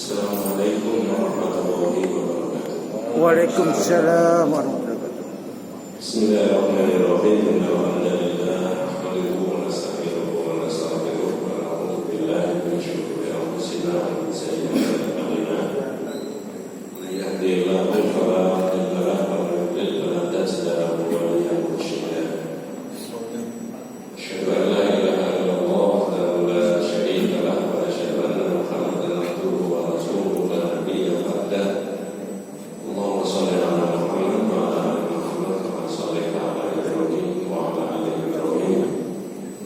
Assalamualaikum warahmatullahi wabarakatuh. Waalaikumsalam warahmatullahi wabarakatuh. Bismillahirrahmanirrahim. Alhamdulillah nahmaduhu wa nasta'inuhu wa nastaghfiruh wa na'udzu billahi min shururi anfusina wa min sayyi'ati a'malina. Man yahdihillahu fala mudilla lahu wa man yudlil fala tajida lahu waliyyan mursyida. Asyhadu an la ilaha illallah wahdahu la syarika lahu wa asyhadu anna Muhammadan abduhu wa rasuluhu la nabiyya ba'dah. Allahumma shalli ala Muhammad wa ala ali Muhammad kama shallaita ala Ibrahim wa ala ali Ibrahim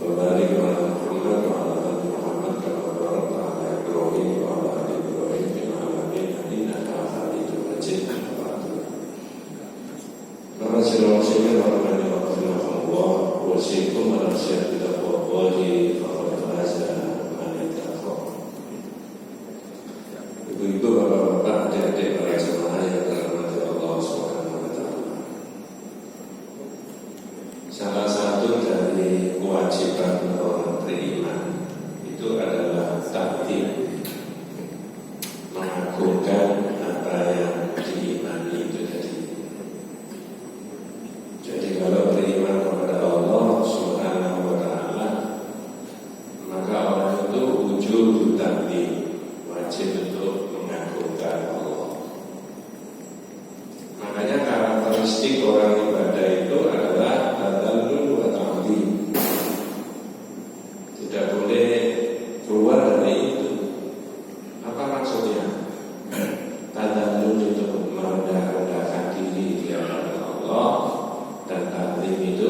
wa barik ala Muhammad wa ala ali Muhammad kama barakta ala Ibrahim wa ala ali Ibrahim fil alamin innaka Hamidum Majid. Para muslimin wa rahmatullahi wa usikum ala syi'ati taqwallahi faqad faza man ittaqa. Ibu-ibu, bapak-bapak, adik-adik, para jemaah yang dirahmati Allah Subhanahu wa taala. Salah satu dari kewajiban orang beriman itu adalah takdir, mengagungkan apa yang diimani itu tadi. Jadi kalau beriman kepada Allah Subhanahu wa taala, maka orang itu wujud takdir, wajib untuk mengagungkan Allah. Makanya karakteristik orang ibadah itu adalah tadzallul wa ta'zim. Tidak boleh keluar dari itu. Apa maksudnya? Tadzallul itu merendah-rendahkan diri di hadapan Allah, dan ta'zim itu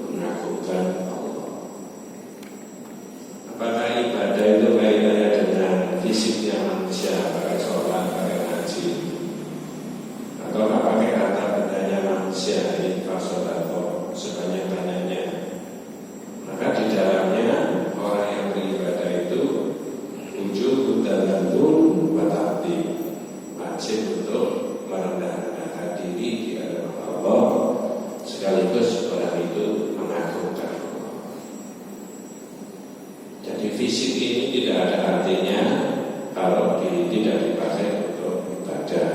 mengagungkan Allah. Apakah ibadah itu kaitannya dengan fisiknya manusia, pakai sholat, pakai ngaji, atau pakai harta bendanya manusia, infak, atau sebanyak-banyaknya? Maka di dalamnya orang yang beribadah itu wujud tadzallul wa ta'zim, wajib untuk merendah-rendahkan diri di hadapan Allah, sekaligus orang itu mengagungkan Allah. Jadi fisik ini tidak ada artinya kalau tidak dipakai untuk ibadah.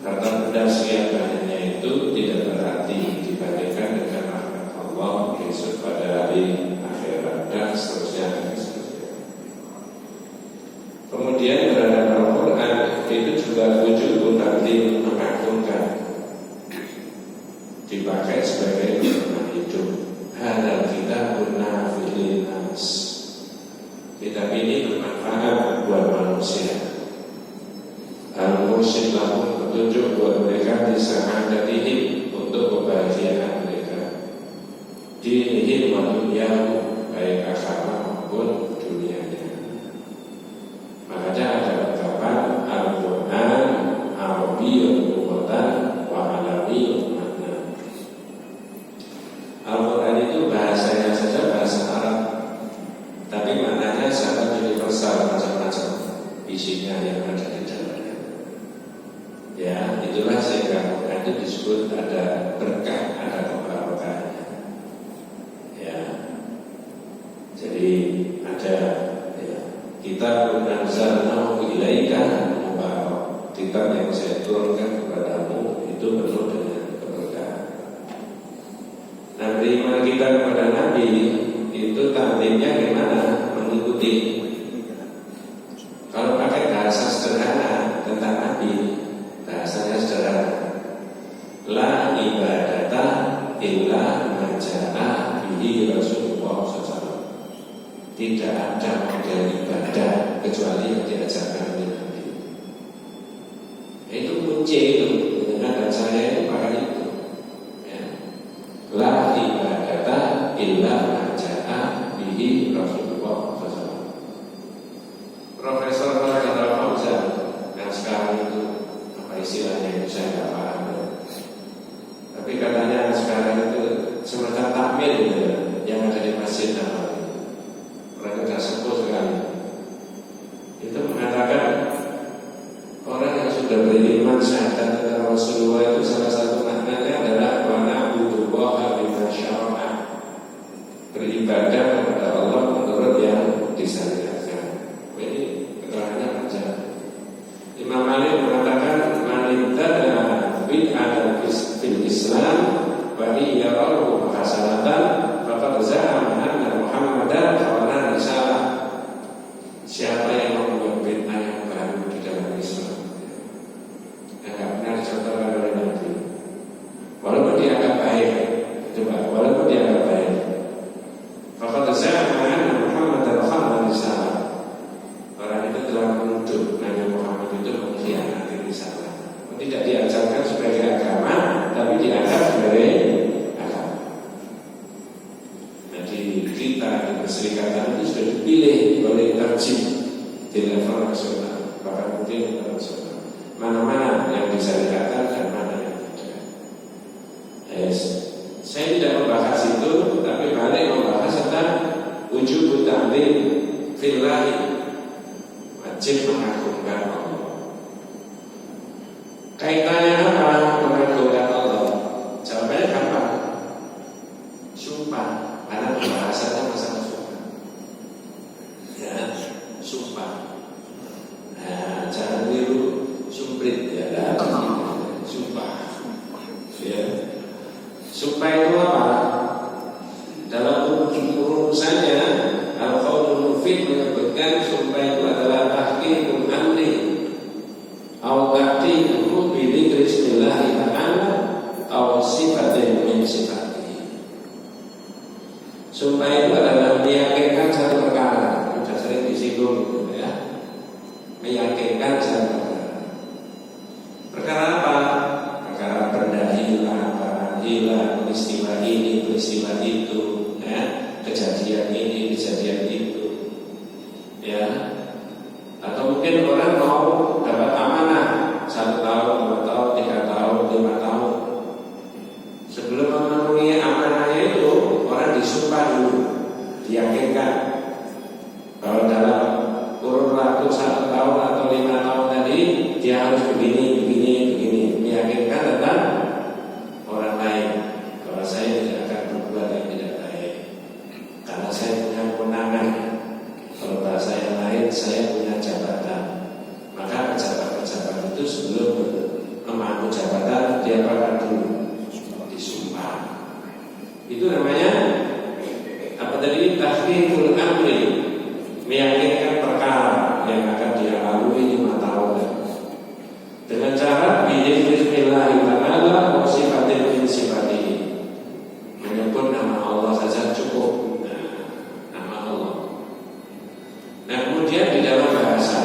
Harta benda sekian banyaknya itu tidak berarti dibandingkan dengan rahmat Allah besok pada hari akhirat dan seterusnya dan seterusnya. Kemudian terhadap Al-Quran itu juga wujud takdir, mengagungkan, dipakai sebagai pedoman hidup. Hadal kitabun nafi'il nas. Kitab ini bermanfaat buat manusia. Al-mursyid lahum, petunjuk buat mereka di sa'adatihim, untuk kebahagiaan mereka. Dinihim wa dunyahum, baik agama maupun dunianya. Makanya ada ungkapan Al-Quran Arabiyyun lughatan wa Arabiyyun makna. Al-Quran itu bahasanya saja bahasa Arab, tapi maknanya sangat universal, macam-macam isinya yang ada di dalamnya. Ya, itulah sehingga Al-Quran itu disebut ada berkah, ada keberkahannya. Ya, jadi ada ya, kitab anzalnahu ilaika mubarak, kitab yang saya turunkan kepadamu itu penuh dengan keberkahan. Nah, beriman kita kepada Nabi itu takdirnya gimana? Mengikuti. Kalau pakai bahasa sederhana tentang Nabi, bahasanya sederhana. La ibadata illa ma ja'a bihi Rasulullah SAW. Tidak ada model ibadah kecuali yang diajarkan oleh Nabi. Itu kunci itu. Dengan saya itu pakai itu. Ya. La ibadata illa ma ja'a bihi Rasulullah SAW. Profesor Shalal Fauzan yang sekarang itu apa istilahnya itu saya tidak paham. Tapi katanya sekarang itu semacam takmir gitu, yang ada di Masjid Nabawi. Mereka sudah sepuh sekali. Itu mengatakan orang yang sudah beriman syahadat tentang Rasulullah itu salah satu maknanya adalah wa'na'budullaha bima syara'a, beribadah kepada Allah menurut yang disyariatkan. Ini keterangannya panjang. di kita di Perserikatan itu sudah dipilih oleh terjim di level nasional, bahkan mungkin internasional. Mana-mana yang disyariatkan dan mana yang tidak. Saya tidak membahas itu, tapi balik membahas tentang wujud ta'zim fillahi, wajib mengagungkan Allah. Kaitannya apa mengagungkan Allah? Jawabannya gampang. Sumpah, karena pembahasannya masalah sumpah. Ya, sumpah. Nah, jangan niru sumprit ya, sumpah. Ya. Sumpah itu apa? Dalam urusannya Al-Qaulul Mufid menyebutkan sumpah itu adalah tahqiqul amri au ta'tiquhu bi dzikri bismillah ta'ala au sifatin min sifatihi. Sumpah itu adalah meyakinkan satu perkara. Sudah sering disinggung ya. Meyakinkan satu perkara. Perkara apa? Perkara benda hilang, barang hilang, peristiwa ini, peristiwa itu, ya. Kejadian ini, kejadian itu, ya. Atau mungkin orang mau dapat amanah 1 tahun, 2 tahun, 3 tahun, 5 tahun. Sebelum memenuhi amanahnya itu, orang disumpah dulu, diyakinkan bahwa dalam kurun waktu 1 tahun atau 5 tahun tadi dia harus begini, begini, begini, meyakinkan tentang orang lain bahwa saya tidak akan berbuat yang tidak baik karena saya punya kewenangan. Kalau bahasa yang lain, saya punya jabatan. Maka pejabat-pejabat itu sebelum memangku jabatan dia akan dulu disumpah. Itu namanya apa tadi? Tahqiqul amri, meyakinkan perkara yang akan dia lalui 5 tahun dengan cara bismillahirrahmanirrahim wa sifatin min sifatihi, menyebut nama Allah saja cukup. Nama Allah. Nah, kemudian di dalam bahasa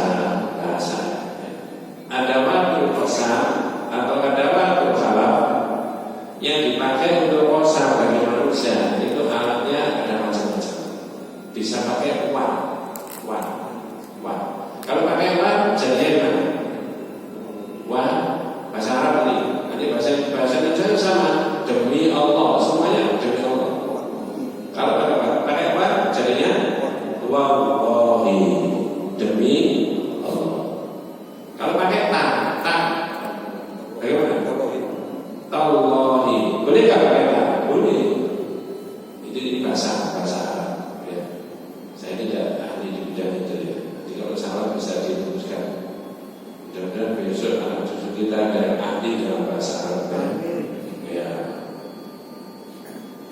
ada waktu qasam atau ada waktu khalaf yang dipakai untuk qasam bagi manusia. Itu alatnya ada macam-macam. Bisa pakai wan. Kalau pakai wan jadinya mana? Wan bahasa Arab ini. Nanti bahasa Indonesia sama. Demi Allah, semuanya demi Allah. Kalau pakai wan jadinya wallahi, demi Allah. Kalau pakai tak bagaimana? Tallahi. Boleh nggak pakai tak? Boleh. Ini bahasa Arab. Ya. Saya tidak ahli di bidang itu ya. Jadi kalau salah bisa diluruskan. Mudah-mudahan besok anak cucu kita ada yang ahli dalam bahasa Arab. Ya.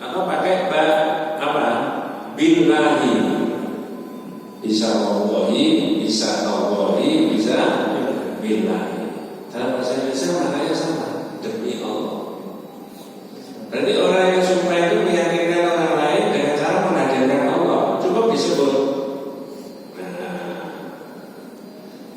Atau pakai apa? Billahi. Bisa wallahi, bisa tallahi, bisa billahi. Dalam bahasa Indonesia maknanya sama, demi Allah. Berarti orang yang sumpah itu meyakinkan orang lain dengan cara menghadirkan Allah. Cukup disebut. Nah,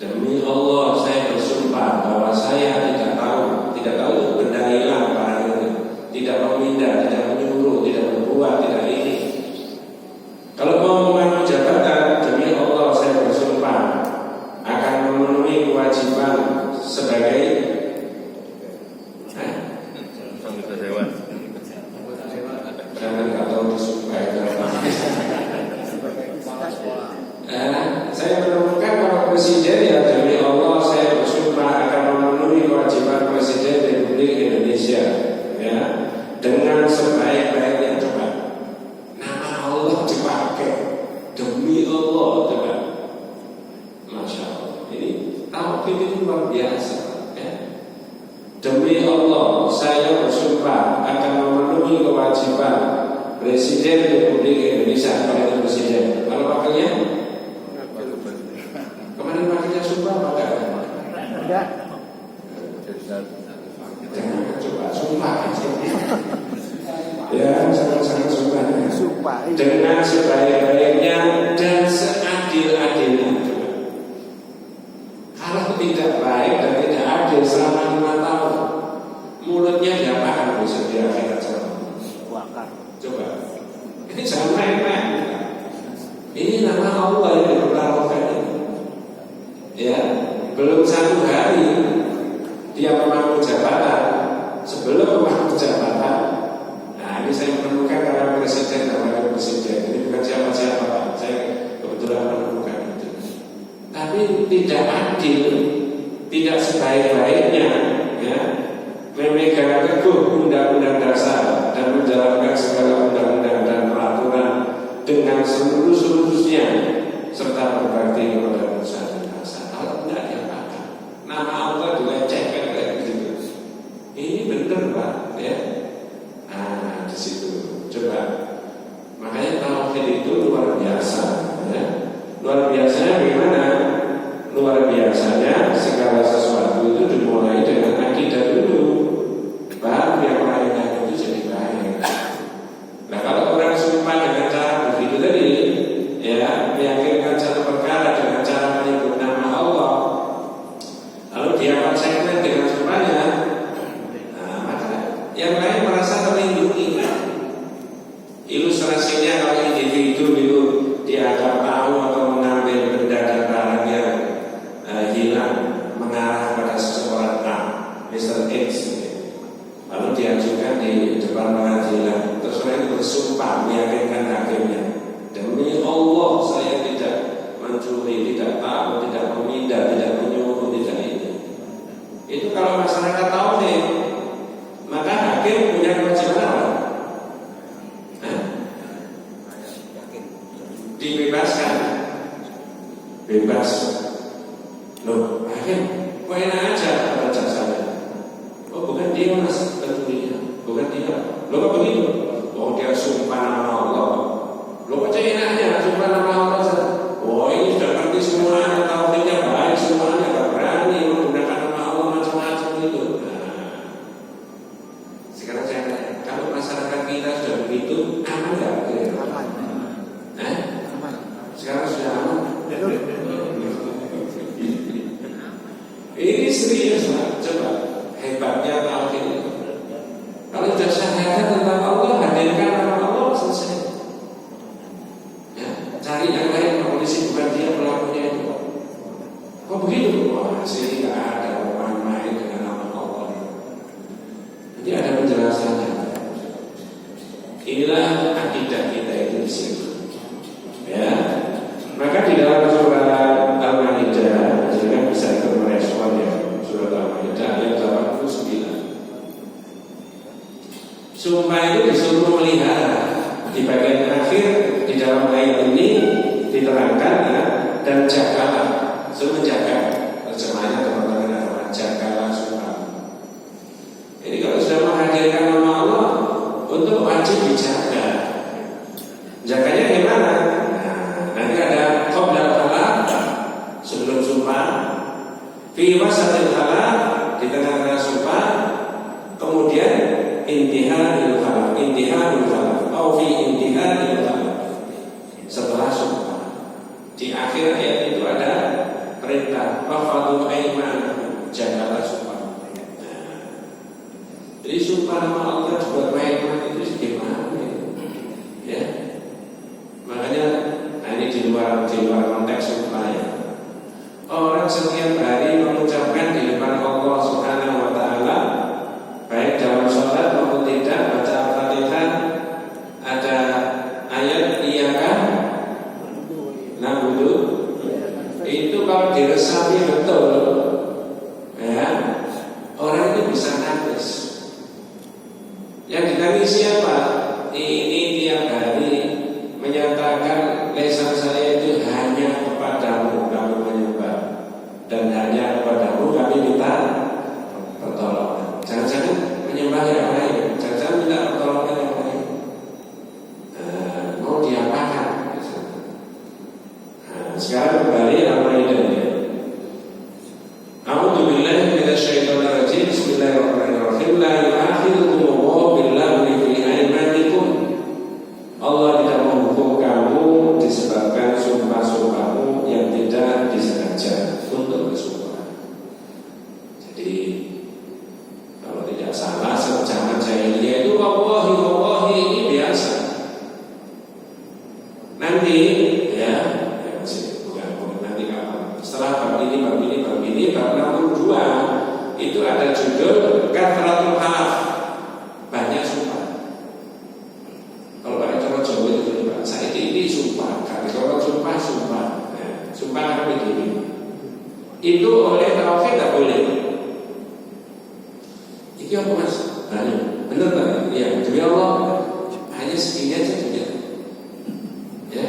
demi Allah saya bersumpah bahwa saya tidak tahu itu benda hilang barang ini, tidak memindah, tidak menyuruh, tidak membuat, tidak ini. Kalau mau memenuhi jabatan, demi Allah saya bersumpah akan memenuhi kewajiban sebagai anggota dewan. Jangan nggak tahu disumpah itu apa. Saya menemukan kalau presiden ya demi Allah saya bersumpah akan memenuhi kewajiban presiden Republik Indonesia ya dengan sebaik-baiknya. Coba nama Allah dipakai demi Allah, coba. Masya Allah. Ini tauhid itu luar biasa ya. Demi Allah saya bersumpah akan memenuhi kewajiban Presiden Republik Indonesia. Kalau itu presiden, kalau wakilnya kemarin wakilnya sumpah pakai Enggak. jangan coba sumpah ya, sangat-sangat sumpah dengan sebaik-baiknya dan seadil-adilnya. Kalau tidak baik dan tidak adil selama 5 tahun, mulutnya diapakan besok di akhirat sana? Wakar. Coba, ini jangan main nama Allah yang dipertaruhkan itu. Ya, belum 1 hari dia memangku jabatan. Sebelum memangku jabatan, nah ini saya menemukan karena presiden dan wakil presiden. Ini bukan siapa-siapa, Pak. Saya kebetulan menemukan itu. Tapi tidak adil, tidak sebaik-baiknya, ya, memegang teguh undang-undang dasar dan menjalankan segala undang-undang dan peraturan dengan seluruh-seluruhnya serta berbakti kepada Nusa dan bangsa. Kalau tidak diapakan, nama Allah dilecehkan kayak gitu. Ini benar, Pak, ya. Nah, di situ coba. Makanya tauhid itu luar biasa, ya. Luar biasanya bagaimana? Luar biasanya segala sesuatu itu dimulai dengan akidah dulu, baru yang lainnya itu jadi baik. Nah, kalau orang sumpah dengan cara begitu tadi, ya, meyakinkan satu perkara dengan cara menyebut nama Allah, lalu dia konsekuen dengan sumpahnya, nah, maka yang lain merasa terlindungi. Ilustrasinya kalau individu itu dia akan tahu atau mengambil benda dan barang yang hilang mengarah pada seseorang A, Mr. X, lalu diajukan di depan pengadilan, terus orang bersumpah meyakinkan hakimnya, demi Allah saya tidak mencuri, tidak tahu, tidak memindah, tidak menyuruh, tidak ini. Itu kalau masyarakat tahu nih, maka hakim punya kewajiban apa? Dibebaskan, bebas. Loh, hakim, kok enak aja pada jasanya? Oh, bukan dia mas, tentunya, bukan dia. Loh, kok begitu? Oh, dia sumpah nama Allah. Loh, kok enaknya sumpah nama Allah saja? Oh, ini sudah ngerti semuanya, tauhidnya baik semuanya, gak berani menggunakan nama Allah macam-macam itu. Nah, sekarang saya tanya, kalau masyarakat kita sudah begitu, aman nggak? Aman. Sekarang sudah aman? Ini serius, Pak. Coba hebatnya tauhid itu. Kalau sudah syahadat tentang Allah, hadirkan nama Allah, selesai. Ya, cari yang lain, polisi bukan dia pelakunya itu. Kok begitu? Wah, sini nggak ada orang main dengan nama Allah. Jadi ada penjelasannya. Inilah akidah kita itu di sini. Ya, maka di dalam surat Al-Maidah, jika bisa ikut merespon ya, surat Al-Maidah ayat 89. Sumpah itu disuruh melihara. Di bagian akhir di dalam ayat ini diterangkan ya, dan jagalah, suruh menjaga. Terjemahnya teman-teman adalah jagalah sumpah. Ini kalau sudah menghadirkan nama Allah, untuk wajib dijaga. Jaganya gimana? Nanti ada qabla al-halal, sebelum sumpah, fi wasatil halal, di tengah-tengah sumpah, kemudian intiharul halal, atau fi intiharul halal, setelah sumpah. Di akhir ayat itu ada perintah wafadu aiman, jagalah sumpah. Jadi sumpah nama Allah juga aiman itu gimana? Ya, makanya ini di luar konteks sumpah ya. Orang setiap hari mengucapkan di depan Allah Subhanahu wa taala, baik dalam sholat maupun tidak, baca Al-Fatihah, ada ayat iyyaka na'budu. Itu kalau diresapi betul, ya, orang itu bisa nangis. Yang ditangis siapa? Ini tiap hari menyatakan lisan saya itu hanya kepadamu kami menyembah, dan hanya kepadamu kami minta pertolongan. Jangan-jangan menyembah yang lain, jangan-jangan minta pertolongan yang lain. Mau diapakan? Sekarang kembali Al-Maidah. A'udzu billahi minasyaitonir rajim. Bismillahirrahmanirrahim. La yu'akhidukumullahu billaghwi fi aymanikum. Allah tidak menghukum kamu disebabkan sumpah-sumpahmu yang tidak disengaja untuk bersumpah. Jadi kalau tidak salah zaman jahiliyah itu wallahi ini biasa. Nanti ya ini bab 62 itu ada judul Kathratul Halaf, banyak sumpah. Kalau pakai cara Jawa itu Pak, saya ini sumpah, kalau sumpah sumpah apa begini. Itu oleh tauhid tak boleh. Iki apa Mas? Bener tak? Ya, demi Allah hanya segini aja juga. Ya.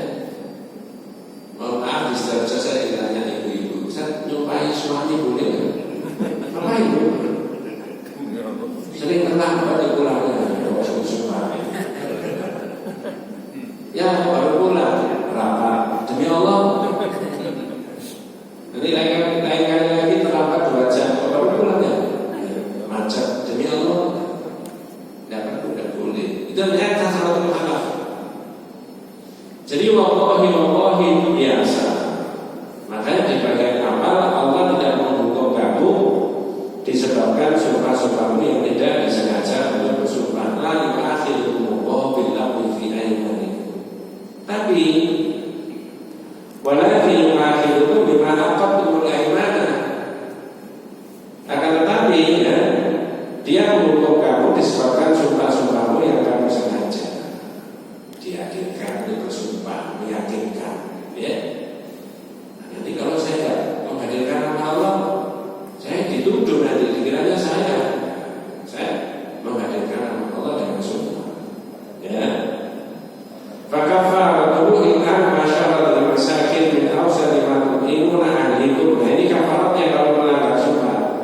Mohon maaf di setiap saya ditanya ibu-ibu, saya nyumpahi suami boleh nggak? Apa ibu? Sering terlambat di pulangnya, kalau sumpah. Ya baru pulang, rapat demi Allah. Nanti lain kali lagi terlambat 2 jam, baru pulang ya. Macet demi Allah. Tidak boleh. Itu namanya Kathratul Halaf. Jadi wallahi biasa. Makanya di bagian amal Allah tidak menghukum kamu disebabkan sumpah-sumpahmu yang tidak disengaja untuk bersumpah. La yu'akhidukum billahi fi aymanikum. Tapi walakin yu'akhidukum bima aqadtumul aymana. Akan tetapi ya, dia menghukum kamu disebabkan sumpah-sumpahmu yang kamu sengaja. Diyakinkan untuk bersumpah, meyakinkan, ya. Nanti kalau saya menghadirkan nama Allah, saya dituduh nanti dikiranya saya menghadirkan nama Allah dengan sumpah, ya. Fakafaratuhu in'am masyarakat al-masakin min awsali ma tu'minuna ahlikum. Nah ini kafaratnya kalau melanggar sumpah.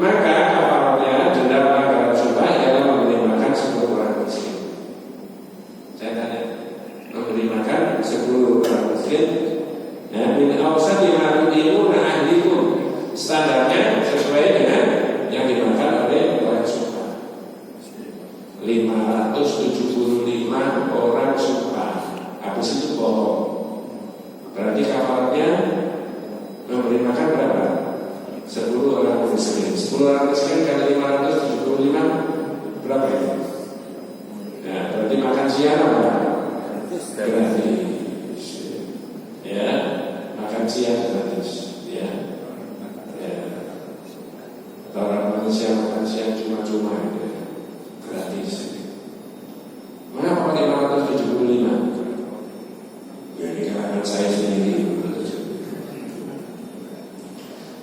Maka kafaratnya denda pelanggaran sumpah ialah memberi makan 10 orang miskin. Saya tanya, memberi makan 10 orang miskin. Min awsali ma tu'minuna ahlikum. Standarnya sesuai dengan yang dimakan oleh orang sumpah. 575 orang sumpah, habis itu bohong. Berarti kafaratnya memberi makan berapa? 10 orang miskin. 10 orang miskin kali 575 berapa itu? Ya, berarti makan siang apa? Gratis. Ya, makan siang gratis. Ya. Orang Malaysia makan siang cuma-cuma ya. Gratis. Mengapa 575? Ya ini kalangan saya sendiri.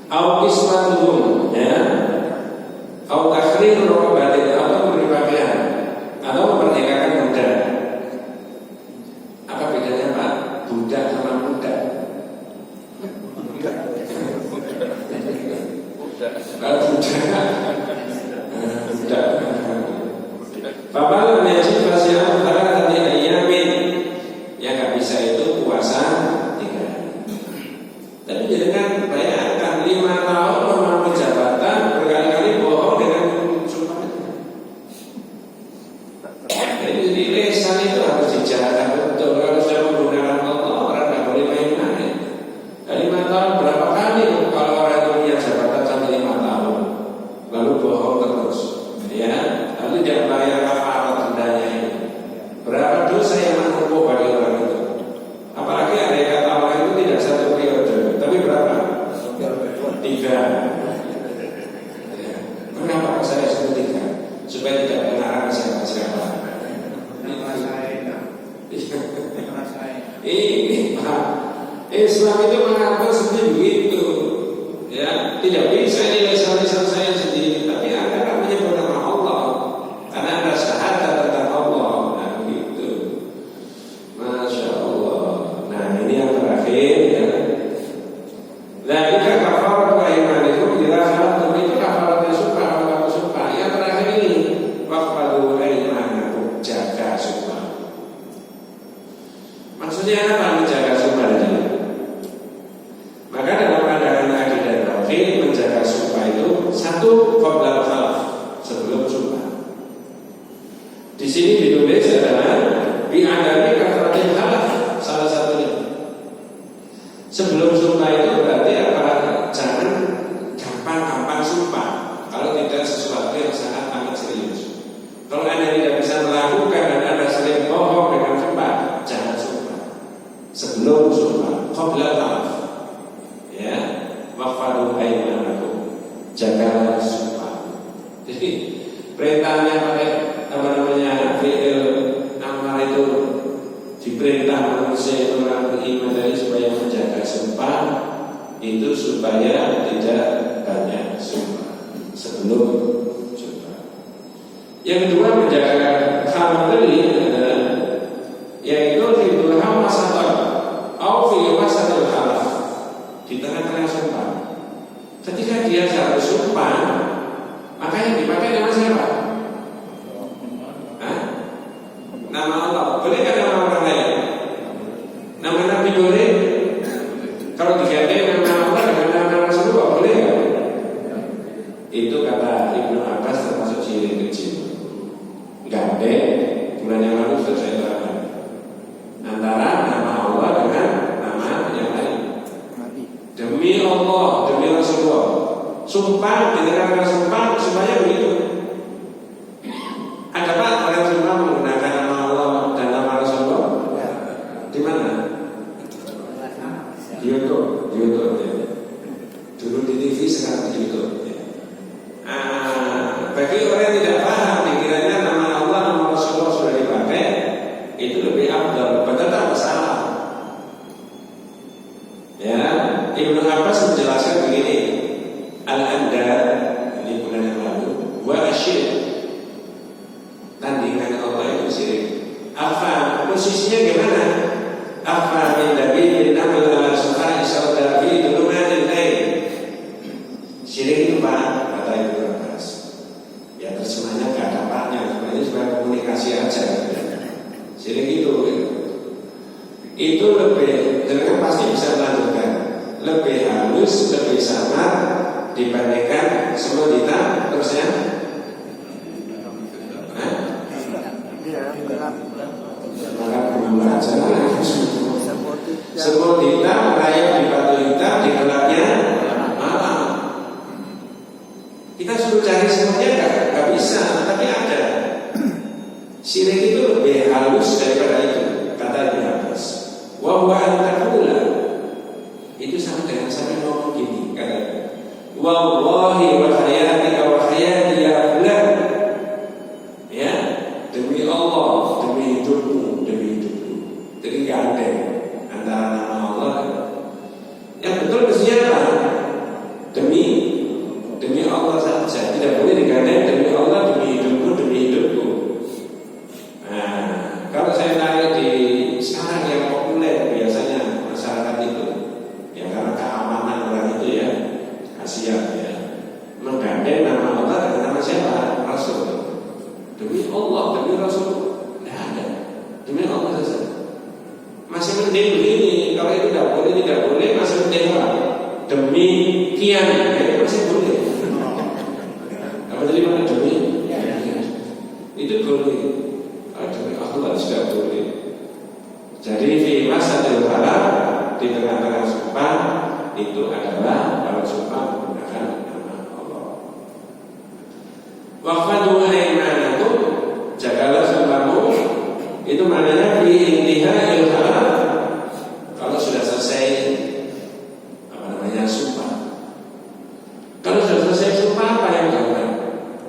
Au kismatuhum, ya, au takhrir raqabatin, atau memberi pakaian, atau memerdekakan budak. Apa bedanya Pak? Budak sama budak. Kalau budak. Bapak mengaji fasial antara tadi ayamin yang nggak bisa itu puasa 3 hari. Tapi jangan bayangkan 5 tahun memang jabatan berkali-kali bohong dengan sumpah. Jadi lesan itu harus dijaga betul. Kalau sudah menggunakan Allah, orang nggak boleh main-main. 5 tahun berapa kali kalau orang itu punya jabatan sampai 5 tahun lalu bohong terus, ya, lalu dia bayar kafarat dendanya ini. Berapa dosa yang menumpuk bagi orang itu? Apalagi ada yang kata orang itu tidak 1 periode, tapi berapa? 3. Ya. Kenapa saya sebut 3? Supaya tidak mengarang siapa-siapa. Ini Pak, Islam itu mengatur seperti begitu. Ya, tidak bisa ini lisan saya sendiri, tapi Anda kan menyebut nama Allah karena Anda syahadat tentang Allah. Nah, begitu. Masya Allah. Nah, ini yang terakhir ya. Dzalika kafaratu aymanikum idza khalaqtum, itu kafaratnya sumpah kalau kamu sumpah. Yang terakhir ini waqfadu aymanakum, jaga sumpah. Maksudnya apa menjaga sumpah ini? Maka dalam pandangan akidah tauhid, menjaga sumpah itu 1 qabla al-khalaf, sebelum sumpah. Di sini ditulis adalah bi'adabi kathratil halaf, salah satunya. Sebelum sumpah itu berarti apa? Jangan gampang-gampang sumpah kalau tidak sesuatu yang sangat amat serius. Kalau Anda tidak bisa melakukan dan Anda sering bohong dengan sumpah, jangan sumpah. Sebelum sumpah, qabla al-khalaf. itu supaya tidak banyak sumpah sebelum sumpah. Yang kedua menjaga hal tadi adalah yaitu fil hamasatul au fi wasatul halaf, di tengah-tengah sumpah. Ketika dia harus sumpah, maka yang dipakai nama siapa? Nama Allah. Boleh kan nama orang lain? Nama Nabi boleh? Kalau diganti nama Allah dengan nama Rasulullah boleh nggak? Itu kata Ibnu Abbas termasuk ciri kecil. Gandeng bulan yang lalu sudah saya terangkan antara nama Allah dengan nama yang lain. Demi Allah, demi Rasulullah. Sumpah, diterangkan sumpah supaya begitu. Ada Pak orang sumpah menggunakan nama Allah dan nama Rasulullah? Di mana? Di YouTube ya. Dulu di TV, sekarang di YouTube ya. Bagi orang yang tidak paham, dikiranya nama Allah, nama Rasulullah sudah dipakai, itu lebih afdal, padahal tak masalah. Ya, Ibnu Abbas menjelaskan begini, al-andad ini bulan yang lalu, wa asyir, tandingan Allah itu syirik. Apa posisinya gimana? Apa min nabi namul al-suhai sauda fi dulumatil lail. Syirik itu Pak, kata Ibnu Abbas. Ya terjemahnya enggak ada paknya, sebenarnya supaya komunikasi aja. Syirik itu lebih, dengan pasti bisa melanjutkan, lebih halus, lebih samar dibandingkan semua hitam terusnya. Semua hitam merayap di batu hitam di gelapnya malam. Kita suruh cari semuanya nggak bisa, tapi ada. Syirik itu lebih halus daripada itu, kata Ibnu Abbas. Wa huwa an-taqula, itu sama dengan saya ngomong gini, kata wallahi wa hayatika wa hayati ya fulan. Ya, demi Allah, demi hidupmu, demi hidupku. Jadi gandeng antara nama Allah. Yang betul mestinya apa? Demi Allah saja, tidak boleh digandeng demi Allah, demi hidupku, demi hidupku. Nah, kalau saya tarik di sekarang yang populer biasanya masyarakat itu, ya karena keamanan orang itu ya, kasihan ya, menggandeng nama Allah dengan nama siapa? Rasul. Demi Allah, demi Rasul, tidak ada. Demi Allah saja. Masih mending begini, kalau itu tidak boleh, masih mending apa? Demi kian, itu masih boleh. Apa tadi mana demi? Itu boleh. Demi Allah sudah boleh. Jadi di masa terbaru di tengah-tengah sumpah itu adalah kalau sumpah menggunakan nama Allah. Waqadu aimanakum, jagalah sumpahmu. Itu maknanya fi intihai al-halal. Kalau sudah selesai sumpah. Kalau sudah selesai sumpah apa yang dilakukan?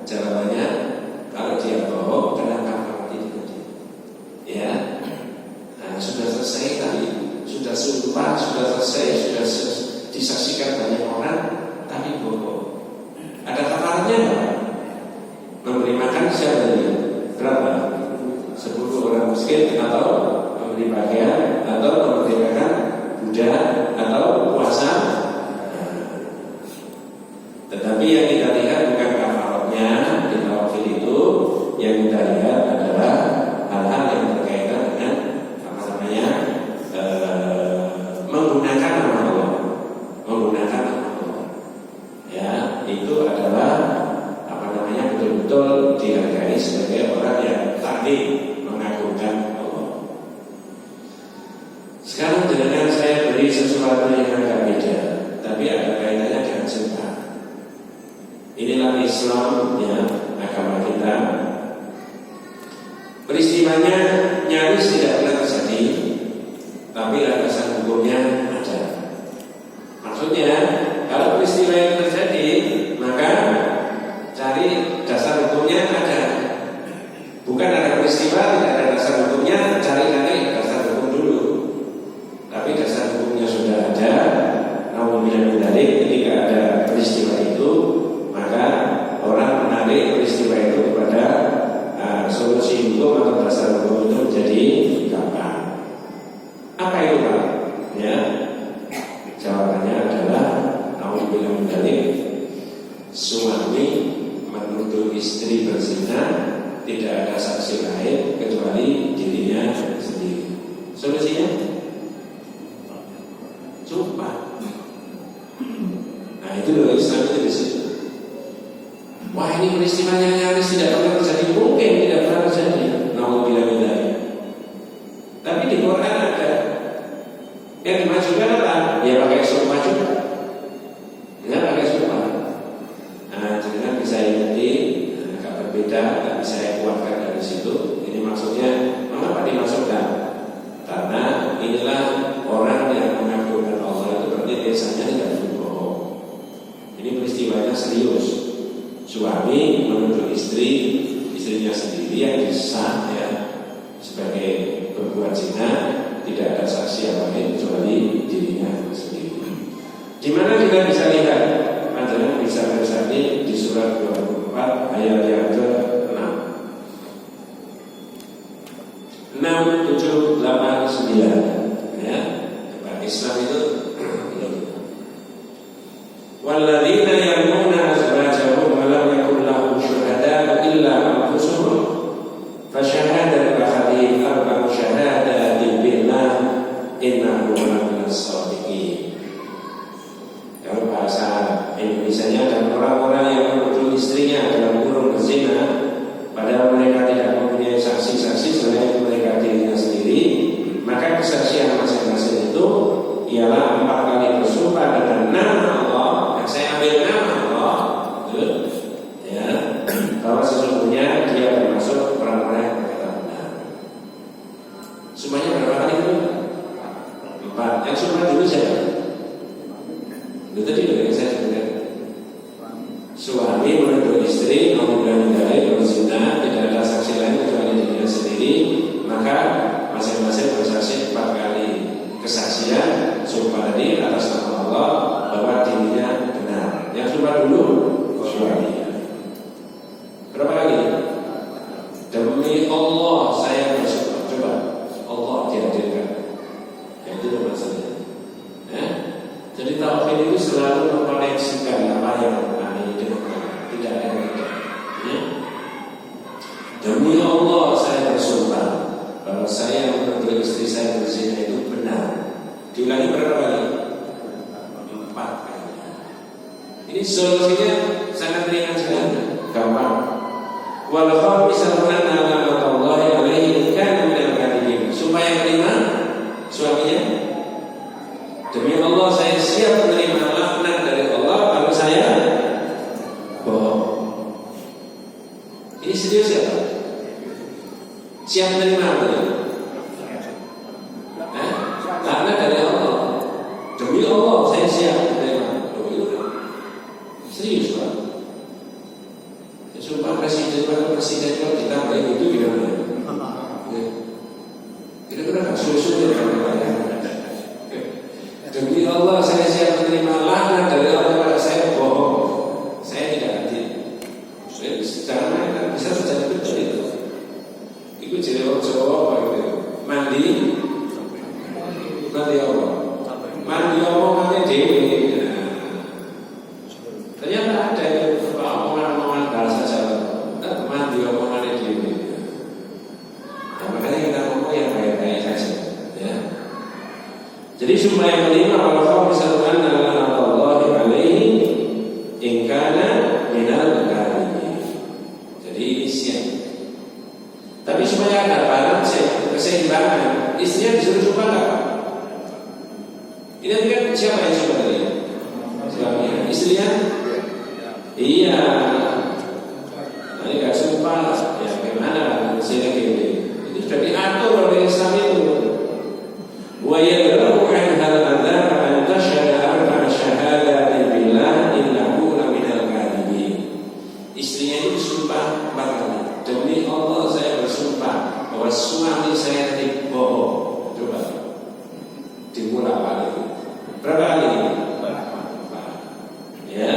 Jawabannya kalau dia bohong kena kafarat itu tadi. Ya. Nah, sudah selesai tadi, sudah sumpah, sudah selesai, sudah disaksikan banyak orang, tapi bohong. Ada kafaratnya enggak? Memberi makan siapa tadi? Berapa? 10 orang miskin atau memberi pakaian atau memerdekakan budak atau puasa. Tetapi yang kita lihat bukan kafaratnya di tawafil itu, yang kita lihat adalah hal-hal yang berkaitan dengan menggunakan nama Allah, menggunakan nama Allah. Ya, itu adalah betul-betul dihargai sebagai orang yang taklim, mengagungkan Allah. Sekarang dengan saya beri sesuatu yang agak beda, tapi ada kaitannya dengan cinta. Inilah Islam, ya, agama kita. Peristiwanya nyaris tidak pernah terjadi, tapi landasan hukumnya ada. Maksudnya, kalau peristiwa yang terjadi, maka cari dasar hukumnya ada. Bukan ada peristiwa tidak ada dasar hukumnya, cari nanti dasar hukum dulu. Tapi dasar hukumnya sudah ada. Namun bila hukum atau dasar hukum itu menjadi kapan? Apa itu Pak? Ya, jawabannya adalah nauzubillah min dzalik. Suami menuduh istri berzina, tidak ada saksi lain kecuali dirinya sendiri. Solusinya? Sumpah. Nah itu loh, Islam itu di situ. Wah, ini peristiwanya nyaris tidak pernah terjadi. Mungkin tidak pernah terjadi. Nauzubillah min dzalik. Tapi di Quran ada. Yang dimajukan apa? Ya pakai sumpah juga. Ya pakai sumpah. Nah, jangan bisa ikuti agak berbeda, tapi saya kuatkan dari situ. Ini maksudnya, mengapa dimasukkan? Karena inilah orang yang mengagungkan Allah itu berarti biasanya tidak berbohong. Ini peristiwanya serius. Suami menuduh istrinya sendiri yang disah ya sebagai berbuat zina, tidak ada saksi yang lain kecuali dirinya sendiri. Di mana kita bisa lihat? Adalah bisa bersani di surat 24 ayat yang ke-6. 6, 7, 8, 9 ya. Islam itu walladzina yarmuna azwajahum wa lam yakul lahum syuhada illa anfusuhum fa syahadatu ahadihim arba'u syahadatin billah innahu laminas shadiqin. Kalau bahasa Indonesianya, dan orang-orang yang menuduh istrinya dalam kurung berzina padahal mereka tidak mempunyai saksi-saksi selain mereka dirinya sendiri, maka kesaksian masing-masing itu ialah 4 kali bersumpah dengan nama Allah. Yang saya ambil nama Allah ya, bahwa sesungguhnya dia termasuk orang-orang yang berkata benar. Semuanya berapa kali itu? 4. Yang sumpah dulu siapa? Itu tadi yang saya sebutkan. Suami menuduh istri menggandai berzina, tidak ada saksi lain kecuali dirinya sendiri, maka masing-masing bersaksi 4 kali kesaksian sumpah tadi atas nama Allah bahwa dirinya benar. Yang sumpah dulu suami. Berapa kali? Demi Allah saya bersumpah. Coba Allah dihadirkan. Ya, itu maksudnya. Ya? Jadi tauhid itu selalu mengkoneksikan apa yang aneh dengan tidak ada yang tidak. Ya? Demi Allah saya bersumpah bahwa saya menuduh istri saya berzina itu benar. Diulangi berapa kali? 4 kali. Ini solusinya sangat ringan sekali, gampang. Wal khamisatu anna la'natullahi alaihi kana minal kadhibin. Sumpah yang kelima, suaminya, demi Allah saya siap menerima laknat dari Allah kalau saya bohong. Ini serius ya Pak? Siap menerima apa ya? Laknat dari Allah. Demi Allah saya siap menerima. Serius Pak? Ya, sumpah presiden kalau ditambahin itu gimana? Kira-kira gak sulit ya Pak? Demi Allah saya siap menerima laknat dari Allah kalau saya bohong. Saya tidak adil. Secara mereka bisa saja betul itu. Itu jadi orang Jawa apa gitu. Mandi Allah. Mandi omongannya dewi. Ternyata ada itu omongan bahasa Jawa. Mandi omongannya dewi. Nah, makanya kita ngomong yang baik-baik saja. Ya. Jadi sumpah yang kelima, kalau kau misalkan Allah alaihi ingkana minal kadhibin. Jadi ini siap. Tapi supaya ada balance, keseimbangan, istrinya disuruh sumpah enggak? Ini kan siapa yang sumpah tadi? Suaminya. Istrinya? Iya. Nah, ini enggak sumpah, ya gimana? Istrinya gini. Itu sudah diatur oleh Islam itu. Wa yadra'u an hal-adzab an tashhada arba'a syahadatin billah innahu laminal kadhibin. Istrinya itu bersumpah 4 kali. Demi Allah saya bersumpah bahwa suami saya tidak bohong. Coba dimulai kali. Berapa kali? 4. Ya.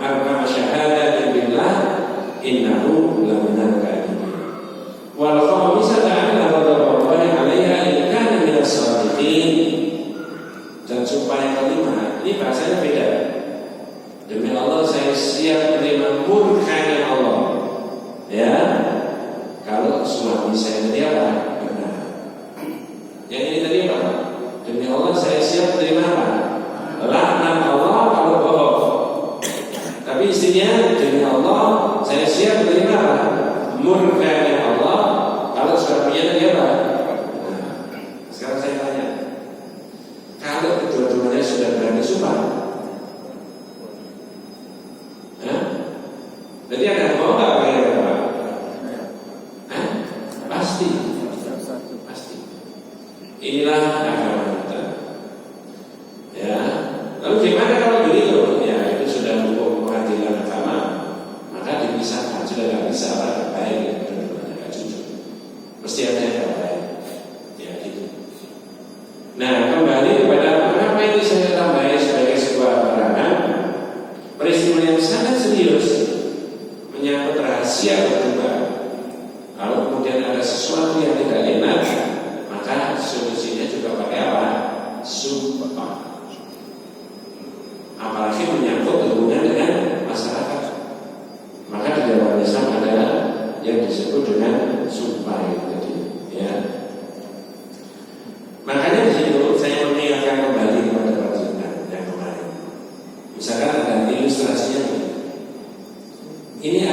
Arba'a syahadatin billah innahu laminal Ya, kalau suami saya tadi apa? Benar. Yang ini tadi apa? Demi Allah saya siap terima apa? Laknat Allah kalau bohong. Tapi istrinya demi Allah saya siap terima apa? Murkanya Allah kalau suaminya tadi apa? Nah, sekarang saya tanya, kalau kedua-duanya sudah berani sumpah, jadi ada mau nggak bayar apa? Pasti. Inilah agama kita. Ya. Lalu gimana kalau begitu? Ya itu sudah hukum pengadilan agama. Maka dipisahkan sudah nggak bisa orang baik kedua-duanya nggak jujur. Mesti ada yang baik. Ya gitu. Nah kembali kepada mengapa ini saya tambahi sebagai sebuah keterangan peristiwa yang sangat serius menyangkut rahasia berdua. Kalau kemudian ada sesuatu yang tidak enak, maka solusinya juga pakai apa? Sumpah. Apalagi menyangkut hubungan dengan masyarakat. Maka di dalam Islam ada yang disebut dengan sumpah tadi. Ya. Makanya di situ saya mengingatkan kembali kepada pertanyaan yang kemarin. Misalkan ada ilustrasinya. Ini